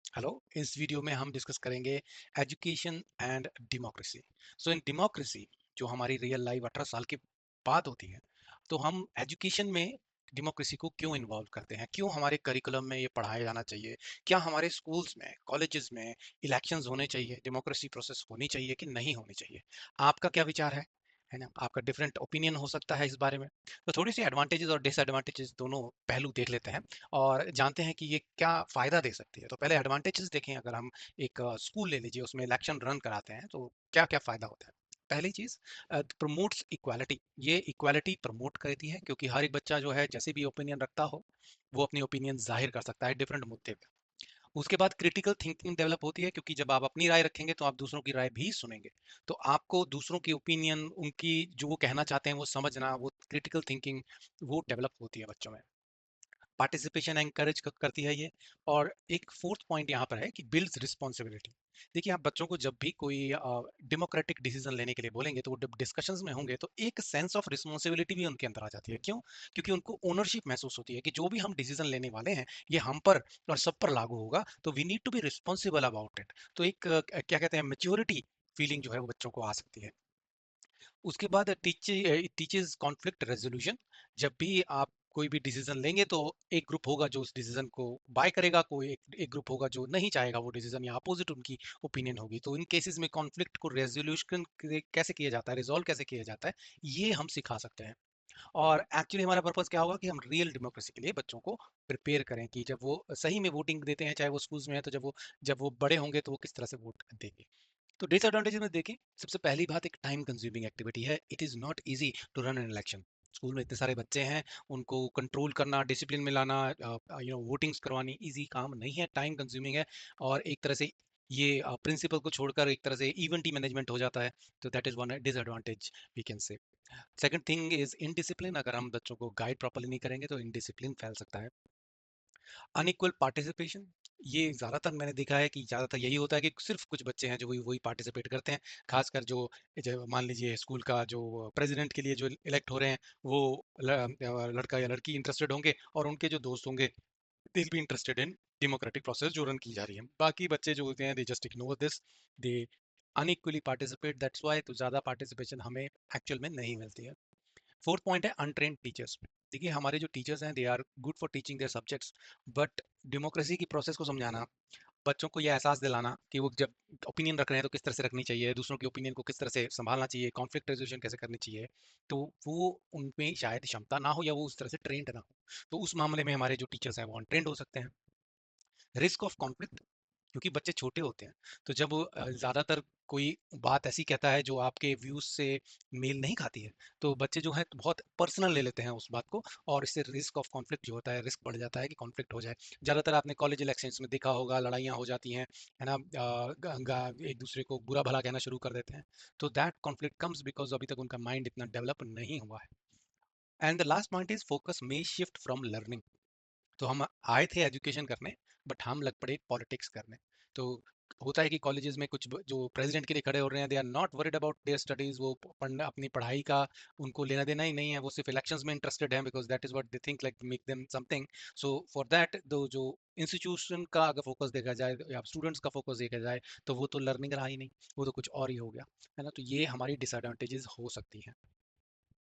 Hello. इस video में हम डिस्कस करेंगे education and democracy. So in democracy जो हमारी रियल लाइफ 18 साल के बाद होती है, तो हम एजुकेशन में डेमोक्रेसी को क्यों इन्वॉल्व करते हैं, क्यों हमारे करिकुलम में ये पढ़ाया जाना चाहिए, क्या हमारे स्कूल्स में कॉलेजेस में इलेक्शंस होने चाहिए, डेमोक्रेसी प्रोसेस होनी चाहिए कि नहीं होनी चाहिए। आपका क्या विचार है ना? आपका डिफरेंट ओपिनियन हो सकता है इस बारे में। तो थोड़ी सी एडवांटेजेस और डिसएडवांटेजेस दोनों पहलू देख लेते हैं और जानते हैं कि ये क्या फ़ायदा दे सकती है। तो पहले एडवांटेजेस देखें। अगर हम एक स्कूल ले लीजिए, उसमें इलेक्शन रन कराते हैं तो क्या-क्या फ़ायदा होता है। पहली चीज़, प्रमोट्स इक्वालिटी। ये इक्वालिटी प्रमोट करती है क्योंकि हर एक बच्चा जो है जैसे भी ओपिनियन रखता हो, वो अपनी ओपिनियन ज़ाहिर कर सकता है डिफरेंट मुद्दे पे। उसके बाद क्रिटिकल थिंकिंग डेवलप होती है क्योंकि जब आप अपनी राय रखेंगे तो आप दूसरों की राय भी सुनेंगे। तो आपको दूसरों की ओपिनियन, उनकी जो वो कहना चाहते हैं वो समझना, वो क्रिटिकल थिंकिंग वो डेवलप होती है बच्चों में। पार्टिसिपेशन एनकरेज करती है ये। और एक फोर्थ पॉइंट यहाँ पर है कि बिल्ड्स रिस्पॉन्सिबिलिटी। देखिए, आप बच्चों को जब भी कोई डेमोक्रेटिक डिसीजन लेने के लिए बोलेंगे तो वो जब डिस्कशंस में होंगे तो एक सेंस ऑफ रिस्पॉन्सिबिलिटी भी उनके अंदर आ जाती है। क्यों? क्योंकि उनको ओनरशिप महसूस होती है कि जो भी हम डिसीजन लेने वाले हैं ये हम पर और सब पर लागू होगा, तो we need to be responsible about it. तो एक क्या कहते हैं, मेच्योरिटी फीलिंग जो है वो बच्चों को आ सकती है। उसके बाद टीचेस कॉन्फ्लिक्ट रेजोल्यूशन। जब भी आप कोई भी डिसीजन लेंगे तो एक ग्रुप होगा जो उस डिसीजन को बाय करेगा, कोई एक ग्रुप होगा जो नहीं चाहेगा वो डिसीजन, या अपोजिट उनकी ओपिनियन होगी। तो इन केसेस में कॉन्फ्लिक्ट को रेजोल्यूशन कैसे किया जाता है, रिजॉल्व कैसे किया जाता है, ये हम सिखा सकते हैं। और एक्चुअली हमारा पर्पस क्या होगा कि हम रियल डेमोक्रेसी के लिए बच्चों को प्रिपेयर करें कि जब वो सही में वोटिंग देते हैं, चाहे वो स्कूल्स में है, तो जब वो बड़े होंगे तो वो किस तरह से वोट देंगे। तो डिसएडवांटेजेस में देखें, सबसे पहली बात, एक टाइम कंज्यूमिंग एक्टिविटी है। It is not easy to run an election. School में इतने सारे बच्चे हैं, उनको कंट्रोल करना, डिसिप्लिन में लाना, वोटिंग्स करवानी इजी काम नहीं है, टाइम कंज्यूमिंग है। और एक तरह से ये प्रिंसिपल को छोड़कर एक तरह से इवेंट ही मैनेजमेंट हो जाता है। तो that is one disadvantage we can say. Second thing is indiscipline. अगर हम बच्चों को गाइड प्रॉपर्ली नहीं करेंगे तो इनडिसिप्लिन फैल सकता है। Unequal participation. ये ज़्यादातर मैंने देखा है कि ज़्यादातर यही होता है कि सिर्फ कुछ बच्चे हैं जो वही वही पार्टिसिपेट करते हैं। खासकर जो मान लीजिए स्कूल का जो प्रेसिडेंट के लिए जो इलेक्ट हो रहे हैं, वो लड़का या लड़की इंटरेस्टेड होंगे और उनके जो दोस्त होंगे they be interested in democratic process जो रन की जा रही है। बाकी बच्चे जो होते हैं they just ignore this, they unequally participate. That's why तो ज़्यादा पार्टिसिपेशन हमें एक्चुअल में नहीं मिलती है। फोर्थ पॉइंट है अनट्रेन्ड टीचर्स। देखिए, हमारे जो टीचर्स हैं they are good for teaching their subjects, but democracy की प्रोसेस को समझाना, बच्चों को ये एहसास दिलाना कि वो जब ओपिनियन रख रहे हैं तो किस तरह से रखनी चाहिए, दूसरों की ओपिनियन को किस तरह से संभालना चाहिए, कॉन्फ्लिक्ट रेजोल्यूशन कैसे करनी चाहिए, तो वो उनमें शायद क्षमता ना हो या वो उस तरह से ट्रेंड ना हो। तो उस मामले में हमारे जो टीचर्स हैं वो अनट्रेंड हो सकते हैं। रिस्क ऑफ कॉन्फ्लिक्ट, क्योंकि बच्चे छोटे होते हैं, तो जब ज़्यादातर कोई बात ऐसी कहता है जो आपके व्यूज़ से मेल नहीं खाती है, तो बच्चे जो हैं बहुत पर्सनल ले लेते हैं उस बात को। और इससे रिस्क ऑफ कॉन्फ्लिक्ट जो होता है, रिस्क बढ़ जाता है कि कॉन्फ्लिक्ट हो जाए। ज़्यादातर आपने कॉलेज इलेक्शंस में देखा होगा, लड़ाइयाँ हो जाती हैं, है ना? एक दूसरे को बुरा भला कहना शुरू कर देते हैं। तो दैट कॉन्फ्लिक्ट कम्स बिकॉज अभी तक उनका माइंड इतना डेवलप नहीं हुआ है। And the last point is focus may shift from learning. तो हम आए थे एजुकेशन करने, बट हम लग पड़े पॉलिटिक्स करने। तो होता है कि कॉलेजेस में कुछ जो प्रेसिडेंट के लिए खड़े हो रहे हैं, they are not worried about their studies. वो पढ़ना, अपनी पढ़ाई का उनको लेना देना ही नहीं है, वो सिर्फ इलेक्शंस में इंटरेस्टेड है, because that is what they think like make them something. So for that दो जो इंस्टीट्यूशन का अगर फोकस देखा जाए या स्टूडेंट्स का फोकस देखा जाए, तो वो तो लर्निंग रहा ही नहीं, वो तो कुछ और ही हो गया, है ना? तो ये हमारी डिसएडवांटेजेस हो सकती हैं।